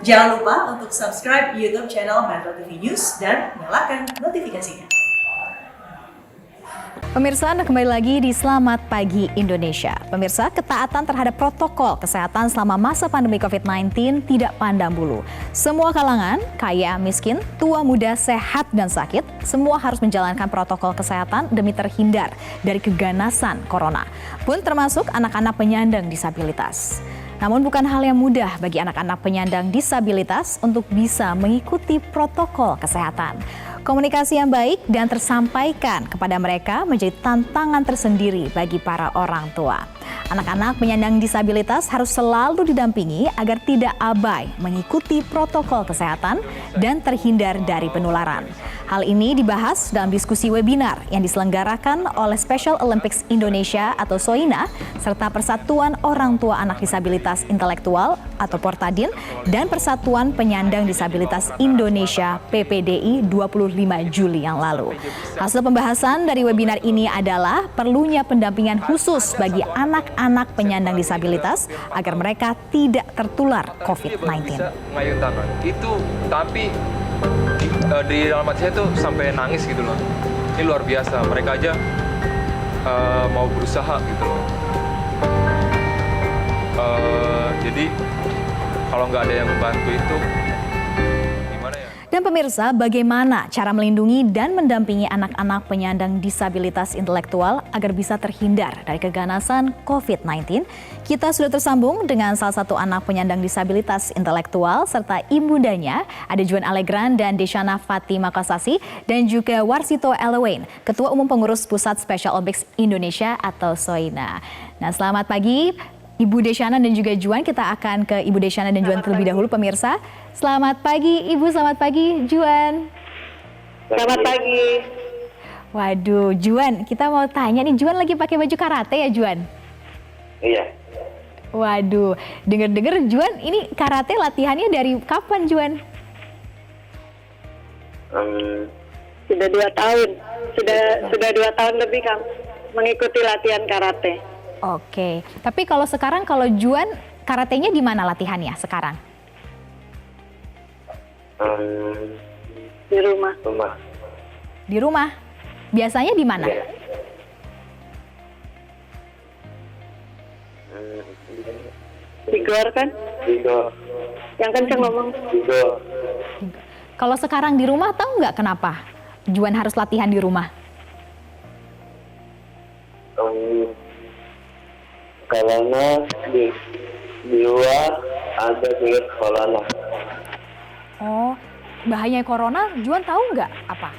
Jangan lupa untuk subscribe YouTube channel Metro TV News dan nyalakan notifikasinya. Pemirsa, Anda kembali lagi di Selamat Pagi Indonesia. Pemirsa, ketaatan terhadap protokol kesehatan selama masa pandemi COVID-19 tidak pandang bulu. Semua kalangan, kaya, miskin, tua, muda, sehat, dan sakit, semua harus menjalankan protokol kesehatan demi terhindar dari keganasan corona, pun termasuk anak-anak penyandang disabilitas. Namun bukan hal yang mudah bagi anak-anak penyandang disabilitas untuk bisa mengikuti protokol kesehatan. Komunikasi yang baik dan tersampaikan kepada mereka menjadi tantangan tersendiri bagi para orang tua. Anak-anak penyandang disabilitas harus selalu didampingi agar tidak abai mengikuti protokol kesehatan dan terhindar dari penularan. Hal ini dibahas dalam diskusi webinar yang diselenggarakan oleh Special Olympics Indonesia atau SOINA serta Persatuan Orang Tua Anak Disabilitas Intelektual atau Portadin dan Persatuan Penyandang Disabilitas Indonesia PPDI 25 Juli yang lalu. Hasil pembahasan dari webinar ini adalah perlunya pendampingan khusus bagi anak-anak penyandang disabilitas agar mereka tidak tertular COVID-19. Ngayun tangan itu, tapi di dalam hati saya tuh sampai nangis gitu loh. Ini luar biasa, mereka aja mau berusaha gitu loh. Jadi kalau nggak ada yang membantu itu gimana ya? Dan pemirsa, bagaimana cara melindungi dan mendampingi anak-anak penyandang disabilitas intelektual agar bisa terhindar dari keganasan COVID-19? Kita sudah tersambung dengan salah satu anak penyandang disabilitas intelektual serta ibundanya, ada Juan Allegran dan Desyana Fatima Kosasi, dan juga Warsito Elewain, Ketua Umum Pengurus Pusat Special Olympics Indonesia atau SOINA. Nah, selamat pagi Ibu Desyana dan juga Juan. Kita akan ke Ibu Desyana dan Juan terlebih dahulu, pemirsa. Selamat pagi Ibu, selamat pagi Juan. Selamat pagi. Waduh, Juan, kita mau tanya nih, Juan lagi pakai baju karate ya, Juan? Iya. Waduh, denger-denger Juan ini karate latihannya dari kapan, Juan? Sudah 2 tahun. Sudah 2 tahun lebih kan mengikuti latihan karate. Oke, tapi kalau sekarang kalau Juan karatenya di mana latihannya sekarang? Di rumah. Di rumah. Biasanya di mana? Iya. Di gor kan? Di gor. Yang kenceng ngomong. Di gor. Kalau sekarang di rumah, tahu nggak kenapa Juan harus latihan di rumah? Karena di luar ada virus corona. Oh, bahaya corona, Juan tahu nggak apa?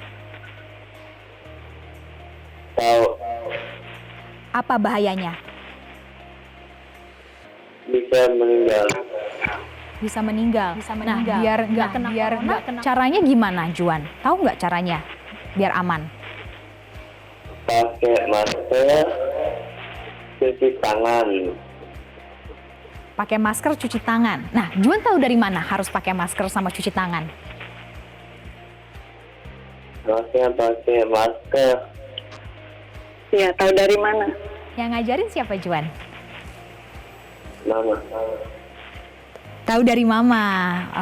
Tahu. Apa bahayanya? Bisa meninggal. Bisa meninggal. Nah, biar nggak kena, caranya gimana, Juan? Tahu nggak caranya biar aman? Pakai masker, cuci tangan. Pakai masker, cuci tangan. Nah, Juan tahu dari mana harus pakai masker sama cuci tangan? Maksudnya pakai masker. Iya, tahu dari mana? Yang ngajarin siapa, Juan? Mama. Tahu dari Mama.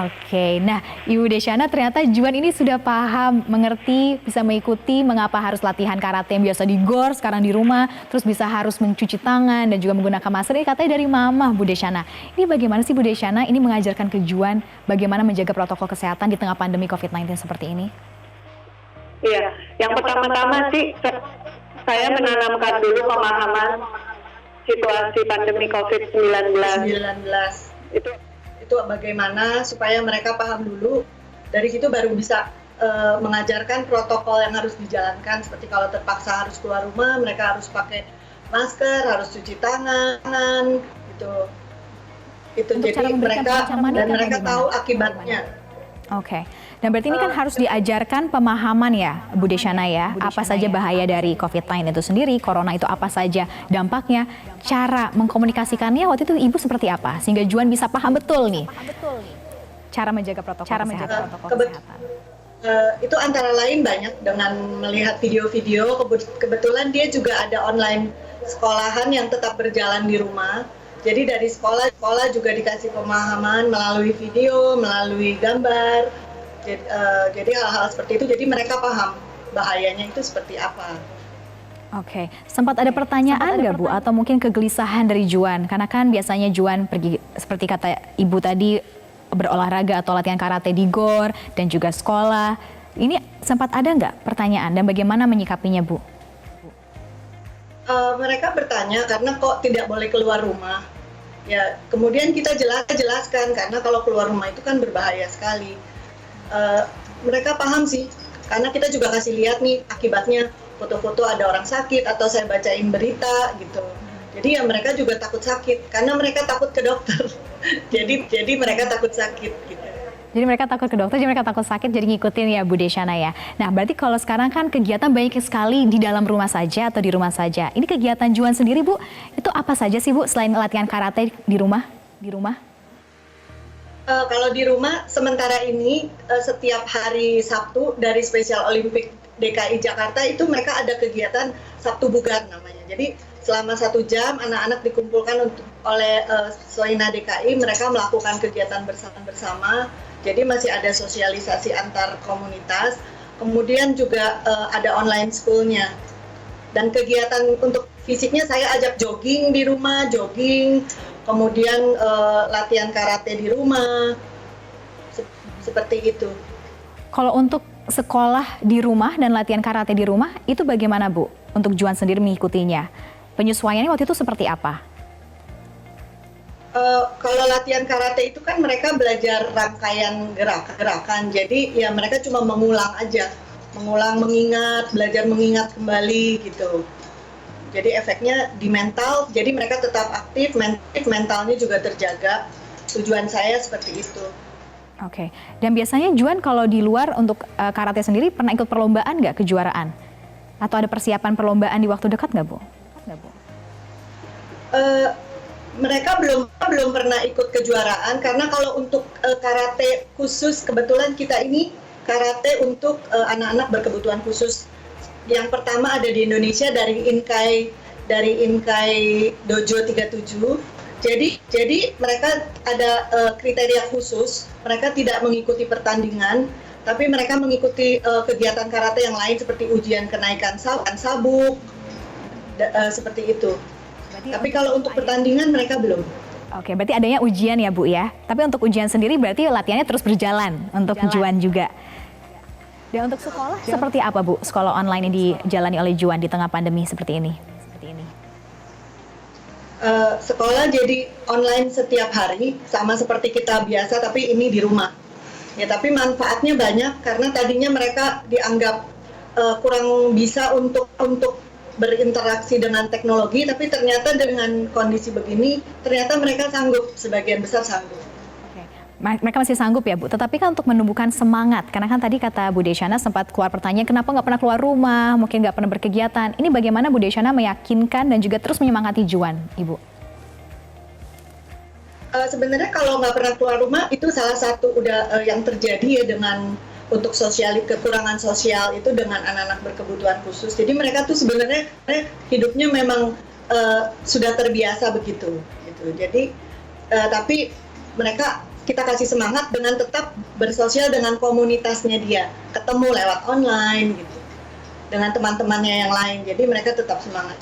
Oke. Nah, Ibu Desyana, ternyata Juan ini sudah paham, mengerti, bisa mengikuti mengapa harus latihan karate yang biasa di gor, sekarang di rumah, terus bisa harus mencuci tangan dan juga menggunakan masker. Ini katanya dari Mama, Bu Desyana. Ini bagaimana sih Bu Desyana ini mengajarkan ke Juan bagaimana menjaga protokol kesehatan di tengah pandemi COVID-19 seperti ini? Iya, yang pertama-tama sih saya menanamkan dulu pemahaman situasi pandemi COVID-19. Itu bagaimana supaya mereka paham dulu, dari situ baru bisa mengajarkan protokol yang harus dijalankan, seperti kalau terpaksa harus keluar rumah mereka harus pakai masker, harus cuci tangan gitu. Jadi mereka tahu akibatnya. Oke. Dan berarti ini kan harus diajarkan pemahaman ya, Bu Desyana ya, apa saja bahaya dari COVID-19 itu sendiri, corona itu apa saja dampaknya, cara mengkomunikasikannya waktu itu Ibu seperti apa, sehingga Juan bisa paham betul nih, cara menjaga protokol kesehatan. Itu antara lain banyak dengan melihat video-video, kebetulan dia juga ada online sekolahan yang tetap berjalan di rumah. Jadi dari sekolah juga dikasih pemahaman melalui video, melalui gambar. Jadi hal-hal seperti itu, jadi mereka paham bahayanya itu seperti apa. Oke, sempat ada pertanyaan nggak Bu? Atau mungkin kegelisahan dari Juan? Karena kan biasanya Juan pergi, seperti kata Ibu tadi, berolahraga atau latihan karate di GOR dan juga sekolah. Ini sempat ada nggak pertanyaan dan bagaimana menyikapinya Bu? Mereka bertanya karena kok tidak boleh keluar rumah. Ya, kemudian kita jelaskan karena kalau keluar rumah itu kan berbahaya sekali. Mereka paham sih, karena kita juga kasih lihat nih akibatnya, foto-foto ada orang sakit atau saya bacain berita gitu. Jadi ya mereka juga takut sakit karena mereka takut ke dokter. jadi mereka takut sakit gitu. Jadi mereka takut ke dokter, jadi mereka takut sakit, jadi ngikutin ya Bu Desyana ya. Nah berarti kalau sekarang kan kegiatan banyak sekali di dalam rumah saja atau di rumah saja. Ini kegiatan Juan sendiri Bu, itu apa saja sih Bu selain latihan karate di rumah? Kalau di rumah sementara ini setiap hari Sabtu dari Special Olympic DKI Jakarta itu mereka ada kegiatan Sabtu Bugar namanya. Jadi selama 1 jam anak-anak dikumpulkan oleh Soina DKI, mereka melakukan kegiatan bersama. Jadi masih ada sosialisasi antar komunitas. Kemudian juga ada online school-nya. Dan kegiatan untuk fisiknya saya ajak jogging di rumah, kemudian latihan karate di rumah, seperti itu. Kalau untuk sekolah di rumah dan latihan karate di rumah, itu bagaimana Bu? Untuk Juan sendiri mengikutinya. Penyesuaiannya waktu itu seperti apa? Kalau latihan karate itu kan mereka belajar rangkaian gerakan, jadi ya mereka cuma mengulang aja, belajar mengingat kembali gitu. Jadi efeknya di mental, jadi mereka tetap aktif, mentalnya juga terjaga. Tujuan saya seperti itu. Oke, dan biasanya Juan kalau di luar untuk karate sendiri pernah ikut perlombaan nggak, kejuaraan? Atau ada persiapan perlombaan di waktu dekat nggak Bu? Mereka belum pernah ikut kejuaraan karena kalau untuk karate khusus, kebetulan kita ini karate untuk anak-anak berkebutuhan khusus. Yang pertama ada di Indonesia dari Inkai Dojo 37. Jadi mereka ada kriteria khusus. Mereka tidak mengikuti pertandingan, tapi mereka mengikuti kegiatan karate yang lain seperti ujian kenaikan sabuk, seperti itu. Tapi kalau untuk pertandingan mereka belum. Oke, berarti adanya ujian ya Bu ya. Tapi untuk ujian sendiri berarti latihannya terus berjalan untuk Juan juga. Dan untuk sekolah seperti apa Bu? Sekolah online yang dijalani oleh Juan di tengah pandemi seperti ini? Sekolah jadi online setiap hari, sama seperti kita biasa, tapi ini di rumah. Ya, tapi manfaatnya banyak karena tadinya mereka dianggap kurang bisa untuk berinteraksi dengan teknologi, tapi ternyata dengan kondisi begini, ternyata mereka sanggup, sebagian besar sanggup. Oke. Mereka masih sanggup ya Bu, tetapi kan untuk menumbuhkan semangat, karena kan tadi kata Bu Desyana sempat keluar pertanyaan, kenapa nggak pernah keluar rumah, mungkin nggak pernah berkegiatan. Ini bagaimana Bu Desyana meyakinkan dan juga terus menyemangati Juan, Ibu? Sebenarnya kalau nggak pernah keluar rumah, itu salah satu yang terjadi ya dengan untuk kekurangan sosial itu dengan anak-anak berkebutuhan khusus. Jadi mereka tuh sebenarnya hidupnya memang sudah terbiasa begitu. Gitu. Jadi tapi kita kasih semangat dengan tetap bersosial dengan komunitasnya dia, ketemu lewat online gitu, dengan teman-temannya yang lain. Jadi mereka tetap semangat.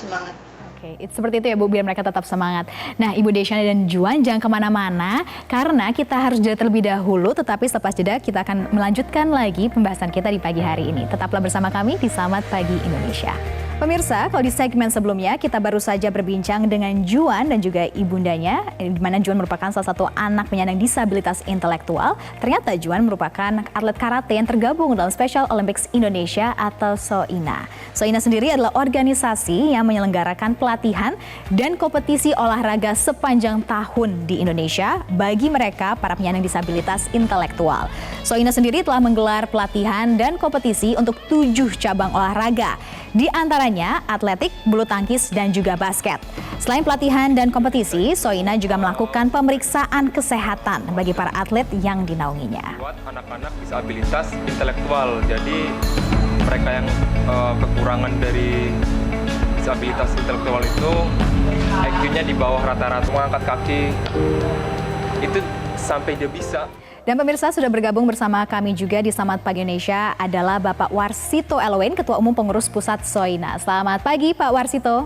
Oke, seperti itu ya Bu, biar mereka tetap semangat. Nah Ibu Desyana dan Juan jangan kemana-mana karena kita harus jeda terlebih dahulu, tetapi selepas jeda kita akan melanjutkan lagi pembahasan kita di pagi hari ini. Tetaplah bersama kami di Selamat Pagi Indonesia. Pemirsa, kalau di segmen sebelumnya kita baru saja berbincang dengan Juan dan juga ibundanya, di mana Juan merupakan salah satu anak penyandang disabilitas intelektual. Ternyata Juan merupakan atlet karate yang tergabung dalam Special Olympics Indonesia atau SOINA. SOINA sendiri adalah organisasi yang menyelenggarakan pelatihan dan kompetisi olahraga sepanjang tahun di Indonesia bagi mereka para penyandang disabilitas intelektual. SOINA sendiri telah menggelar pelatihan dan kompetisi untuk 7 cabang olahraga. Di antaranya atletik, bulu tangkis, dan juga basket. Selain pelatihan dan kompetisi, SOINA juga melakukan pemeriksaan kesehatan bagi para atlet yang dinaunginya. Buat anak-anak disabilitas intelektual, jadi mereka yang kekurangan dari disabilitas intelektual itu IQ-nya di bawah rata-rata, mengangkat kaki itu sampai dia bisa. Dan pemirsa, sudah bergabung bersama kami juga di Selamat Pagi Indonesia adalah Bapak Warsito Elwin, Ketua Umum Pengurus Pusat Soina. Selamat pagi Pak Warsito.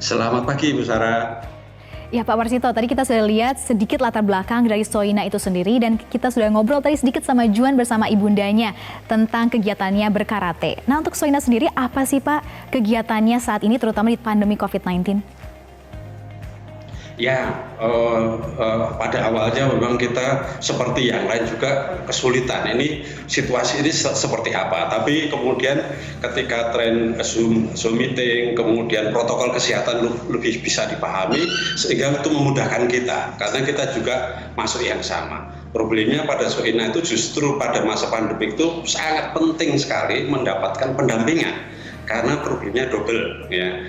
Selamat pagi Bu Sarah. Ya Pak Warsito, tadi kita sudah lihat sedikit latar belakang dari Soina itu sendiri dan kita sudah ngobrol tadi sedikit sama Juan bersama ibundanya tentang kegiatannya berkarate. Nah, untuk Soina sendiri apa sih Pak kegiatannya saat ini terutama di pandemi COVID-19? Ya, pada awalnya memang kita seperti yang lain juga kesulitan. Ini situasi ini seperti apa? Tapi kemudian ketika tren Zoom meeting, kemudian protokol kesehatan lebih bisa dipahami, sehingga itu memudahkan kita. Karena kita juga masuk yang sama. Problemnya pada Soina itu justru pada masa pandemi itu sangat penting sekali mendapatkan pendampingan. Karena problemnya double, ya.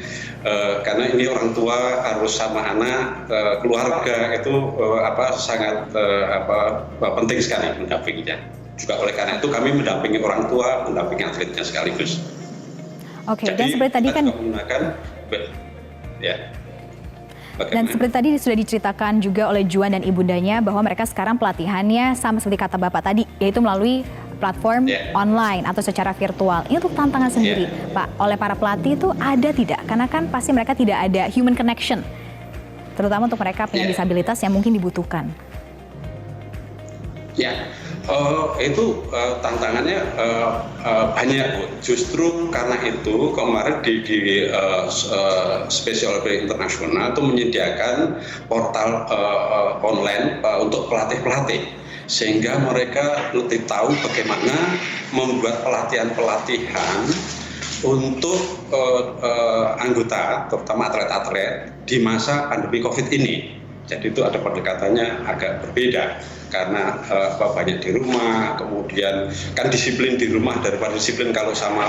Karena ini orang tua harus sama anak, keluarga itu sangat penting sekali mendampinginya. Juga oleh karena itu kami mendampingi orang tua, mendampingi atletnya sekaligus. Oke, dan seperti tadi kan menggunakan, ya. Dan seperti tadi sudah diceritakan juga oleh Juan dan ibundanya bahwa mereka sekarang pelatihannya sama seperti kata Bapak tadi, yaitu melalui platform online atau secara virtual. Ini untuk tantangan sendiri, Pak. Oleh para pelatih itu ada tidak? Karena kan pasti mereka tidak ada human connection, terutama untuk mereka penyandang disabilitas yang mungkin dibutuhkan. Ya, itu tantangannya banyak, Bu. Justru karena itu kemarin di Special Olympic International itu menyediakan portal online untuk pelatih-pelatih. Sehingga mereka lebih tahu bagaimana membuat pelatihan-pelatihan untuk anggota, terutama atlet-atlet di masa pandemi COVID ini. Jadi itu ada pendekatannya agak berbeda karena banyak di rumah, kemudian kan disiplin di rumah daripada disiplin kalau sama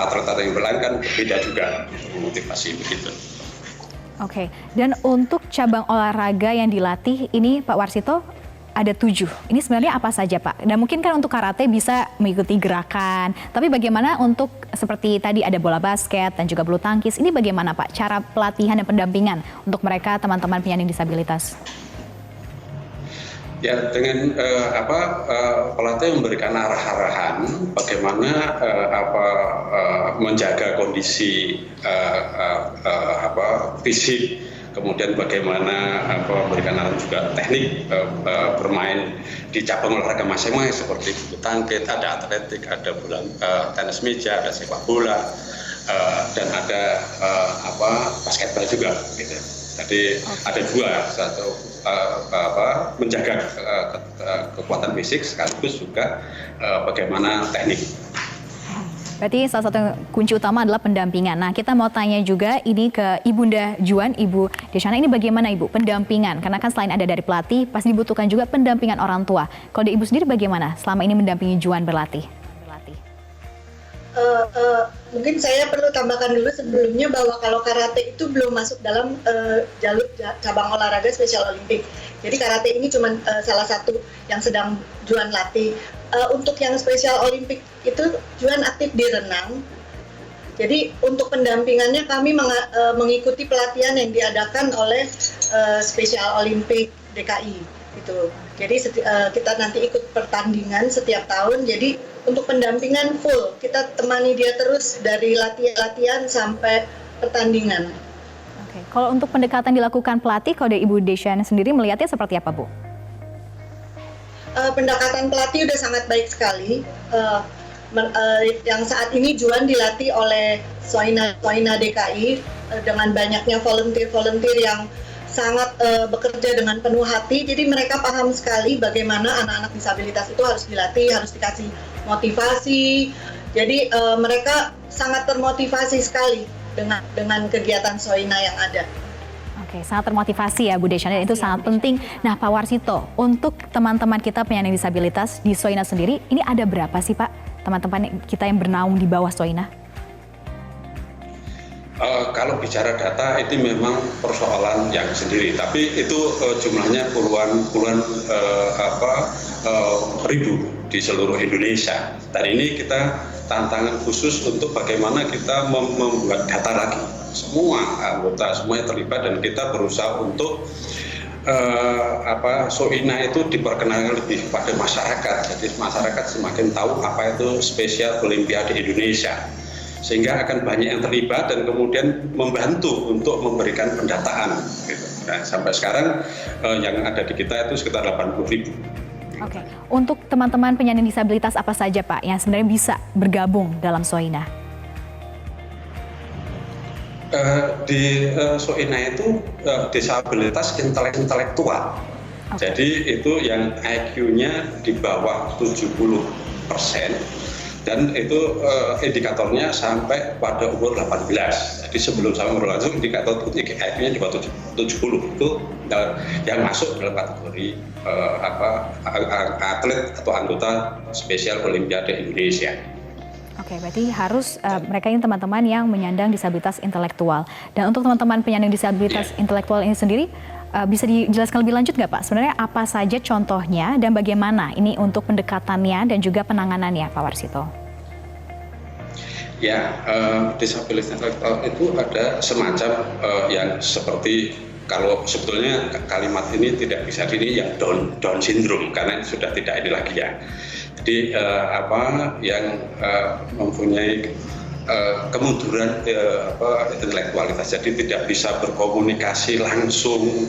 atlet-atlet yang berlain kan berbeda juga, motivasi begitu. Oke, dan untuk cabang olahraga yang dilatih ini Pak Warsito ada 7. Ini sebenarnya apa saja Pak? Dan mungkin kan untuk karate bisa mengikuti gerakan, tapi bagaimana untuk seperti tadi ada bola basket dan juga bulu tangkis, ini bagaimana Pak cara pelatihan dan pendampingan untuk mereka teman-teman penyandang disabilitas? Ya, dengan pelatih memberikan arah-arahan bagaimana menjaga kondisi fisik, kemudian bagaimana memberikan arahan juga teknik bermain di cabang olahraga masing-masing seperti bulu tangkis, ada atletik, ada tenis meja, ada sepak bola, dan ada basketball juga, gitu. Jadi ada dua, satu menjaga kekuatan fisik sekaligus juga bagaimana teknik. Berarti salah satu kunci utama adalah pendampingan. Nah, kita mau tanya juga ini ke Ibunda Juan, Ibu Desyana, ini bagaimana Ibu pendampingan? Karena kan selain ada dari pelatih, pasti dibutuhkan juga pendampingan orang tua. Kalau di Ibu sendiri bagaimana selama ini mendampingi Juan berlatih? Mungkin saya perlu tambahkan dulu sebelumnya bahwa kalau karate itu belum masuk dalam jalur cabang olahraga Special Olympic. Jadi karate ini cuma salah satu yang sedang Juan latih. Untuk yang Special Olympic itu Juan aktif di renang. Jadi untuk pendampingannya kami mengikuti pelatihan yang diadakan oleh Special Olympic DKI gitu. Jadi kita nanti ikut pertandingan setiap tahun. Jadi untuk pendampingan full kita temani dia terus dari latihan sampai pertandingan. Oke. Kalau untuk pendekatan dilakukan pelatih, kalau dari Ibu Desyana sendiri melihatnya seperti apa, Bu? Pendekatan pelatih udah sangat baik sekali. Yang saat ini Juan dilatih oleh Soina DKI dengan banyaknya volunteer yang sangat bekerja dengan penuh hati. Jadi mereka paham sekali bagaimana anak-anak disabilitas itu harus dilatih, harus dikasih motivasi. Jadi mereka sangat termotivasi sekali dengan kegiatan Soina yang ada. Oke, sangat termotivasi ya Bu Desyana, itu sangat penting. Nah Pak Warsito, untuk teman-teman kita penyandang disabilitas di Soina sendiri, ini ada berapa sih Pak teman-teman kita yang bernaung di bawah Soina? Kalau bicara data itu memang persoalan yang sendiri, tapi itu jumlahnya puluhan ribu di seluruh Indonesia. Dan ini kita tantangan khusus untuk bagaimana kita membuat data lagi. Semua anggota semuanya terlibat dan kita berusaha untuk Soina itu diperkenalkan lebih pada masyarakat. Jadi masyarakat semakin tahu apa itu spesial Olimpiade Indonesia. Sehingga akan banyak yang terlibat dan kemudian membantu untuk memberikan pendataan. Gitu. Nah, sampai sekarang yang ada di kita itu sekitar 80.000. Oke, untuk teman-teman penyandang disabilitas apa saja Pak yang sebenarnya bisa bergabung dalam Soina? Di Soina itu disabilitas intelektual. Jadi itu yang IQ-nya di bawah 70%. Dan itu indikatornya sampai pada umur 18. Jadi sebelum sampai umur langsung indikator IQ-nya di bawah 70 itu yang masuk dalam kategori atlet atau anggota spesial Olimpiade Indonesia. Oke, berarti harus mereka ini teman-teman yang menyandang disabilitas intelektual. Dan untuk teman-teman penyandang disabilitas intelektual ini sendiri, bisa dijelaskan lebih lanjut nggak Pak? Sebenarnya apa saja contohnya dan bagaimana ini untuk pendekatannya dan juga penanganannya Pak Warsito? Ya, disabilitas intelektual itu ada semacam yang seperti kalau sebetulnya kalimat ini tidak bisa yang Down syndrome karena sudah tidak ini lagi ya. Jadi yang mempunyai kemunduran intelektualitas, jadi tidak bisa berkomunikasi langsung,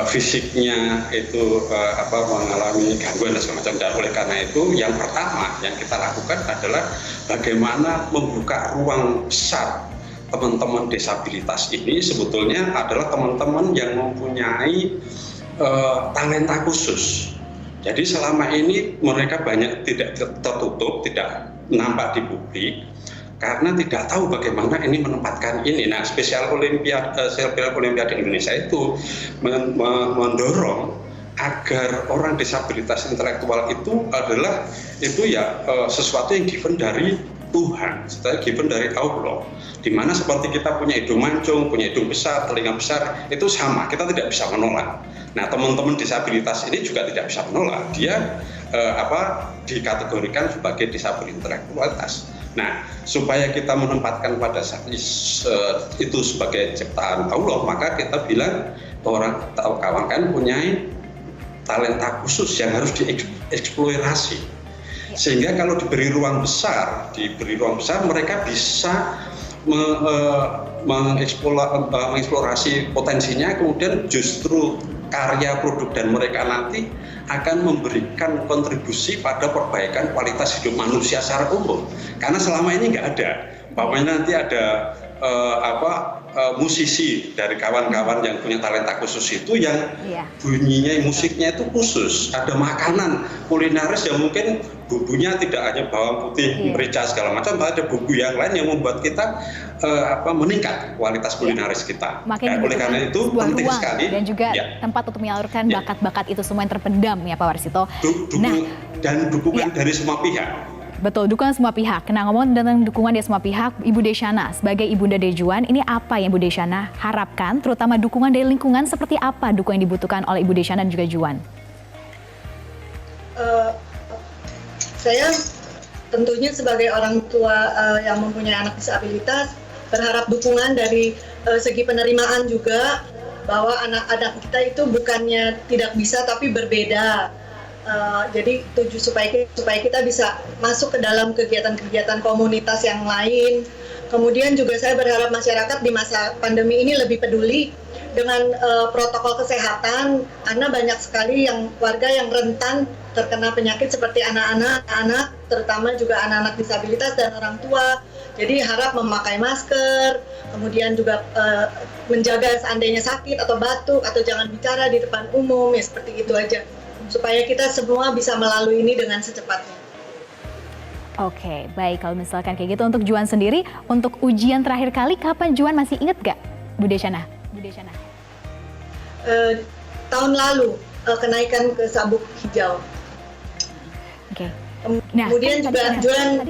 fisiknya itu mengalami gangguan dan semacam. Dan oleh karena itu yang pertama yang kita lakukan adalah bagaimana membuka ruang besar. Teman-teman disabilitas ini sebetulnya adalah teman-teman yang mempunyai talenta khusus. Jadi selama ini mereka banyak tidak tertutup, tidak nampak di publik, karena tidak tahu bagaimana ini menempatkan ini. Nah, spesial Olimpiade Indonesia itu mendorong agar orang disabilitas intelektual itu adalah sesuatu yang given dari Tuhan, given dari Allah. Dimana seperti kita punya hidung mancung, punya hidung besar, telinga besar, itu sama, kita tidak bisa menolak. Nah, teman-teman disabilitas ini juga tidak bisa menolak. Dia dikategorikan sebagai disabilitas intelektualitas. Nah, supaya kita menempatkan pada saat itu sebagai ciptaan Allah, maka kita bilang bahwa kawan kan punya talenta khusus yang harus dieksplorasi. Sehingga kalau diberi ruang besar, mereka bisa mengeksplorasi potensinya, kemudian justru karya produk dan mereka nanti akan memberikan kontribusi pada perbaikan kualitas hidup manusia secara umum. Karena selama ini nggak ada. Umpamanya nanti ada musisi dari kawan-kawan yang punya talenta khusus itu yang bunyinya, musiknya itu khusus. Ada makanan kulinaris yang mungkin bumbunya tidak hanya bawang putih, merica segala macam, tapi ada bumbu yang lain yang membuat kita meningkat kualitas kulinaris kita. Makanya oleh karena itu penting sekali dan juga tempat untuk menyalurkan bakat-bakat itu semua yang terpendam ya Pak Warsito. Dan dukungan dari semua pihak. Betul, dukungan semua pihak. Nah, ngomong tentang dukungan dari semua pihak, Ibu Desyana sebagai Ibunda dari Juan, ini apa yang Ibu Desyana harapkan, terutama dukungan dari lingkungan, seperti apa dukungan yang dibutuhkan oleh Ibu Desyana dan juga Juan? Saya tentunya sebagai orang tua yang mempunyai anak disabilitas, berharap dukungan dari segi penerimaan juga, bahwa anak-anak kita itu bukannya tidak bisa tapi berbeda. Jadi supaya kita bisa masuk ke dalam kegiatan-kegiatan komunitas yang lain. Kemudian juga saya berharap masyarakat di masa pandemi ini lebih peduli dengan protokol kesehatan, karena banyak sekali warga yang rentan terkena penyakit seperti anak-anak, terutama juga anak-anak disabilitas dan orang tua. Jadi harap memakai masker, kemudian juga menjaga seandainya sakit atau batuk atau jangan bicara di depan umum, ya seperti itu aja. Supaya kita semua bisa melalui ini dengan secepatnya. Oke, baik. Kalau misalkan kayak gitu, untuk Juan sendiri, untuk ujian terakhir kali, kapan Juan masih ingat gak, Bu Desyana? Tahun lalu, kenaikan ke sabuk hijau. Oke. Kemudian juga Juan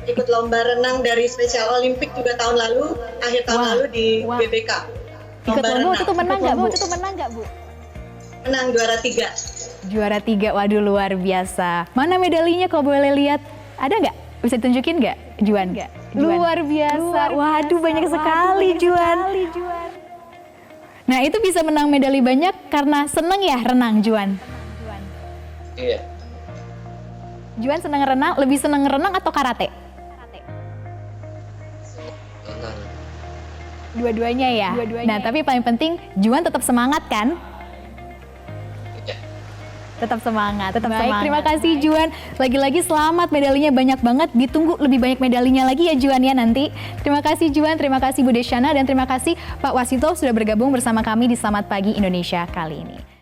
ikut lomba renang dari Special Olympic juga tahun lalu, akhir tahun lalu di BBK. Ikut lomba, waktu itu menang nggak Bu? Menang, juara 3. Juara 3, waduh luar biasa. Mana medalinya kalau boleh lihat? Ada nggak? Bisa tunjukin nggak, Juan? Luar biasa. Waduh, banyak sekali, Juan. Nah, itu bisa menang medali banyak karena seneng ya renang, Juan? Iya. Juan seneng renang, lebih seneng renang atau karate? Renang. Dua-duanya ya? Nah, tapi paling penting Juan tetap semangat kan? Iya. Tetap semangat. Baik, terima kasih Juan. Lagi-lagi selamat, medalinya banyak banget. Ditunggu lebih banyak medalinya lagi ya Juan ya nanti. Terima kasih Juan, terima kasih Bu Desyana, dan terima kasih Pak Wasito sudah bergabung bersama kami di Selamat Pagi Indonesia kali ini.